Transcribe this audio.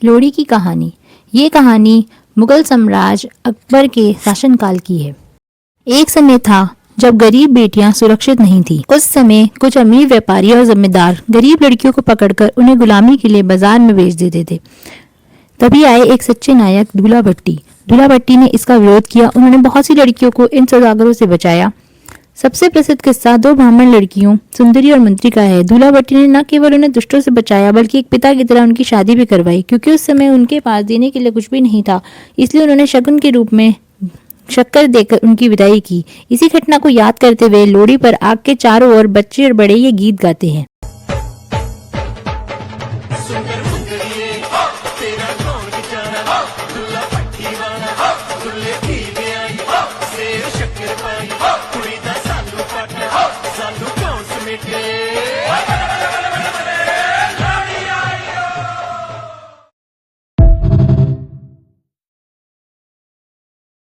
लोरी की कहानी। ये कहानी मुगल साम्राज्य अकबर के शासनकाल की है। एक समय था जब गरीब बेटियां सुरक्षित नहीं थीं। उस समय कुछ अमीर व्यापारी और जमींदार गरीब लड़कियों को पकड़कर उन्हें गुलामी के लिए बाजार में बेच देते थे। तभी आए एक सच्चे नायक दूल्हा भट्टी। दूल्हा भट्टी ने इसका विरोध किया। उन्होंने बहुत सी लड़कियों को इन सौदागरों से बचाया। सबसे प्रसिद्ध किस्सा दो ब्राह्मण लड़कियों सुंदरी और मंत्री का है। दूल्हा भट्टी ने न केवल उन्हें दुष्टों से बचाया बल्कि एक पिता की तरह उनकी शादी भी करवाई। क्योंकि उस समय उनके पास देने के लिए कुछ भी नहीं था, इसलिए उन्होंने शगुन के रूप में शक्कर देकर उनकी विदाई की। इसी घटना को याद करते हुए लोरी पर आग के चारों ओर बच्चे और बड़े ये गीत गाते हैं।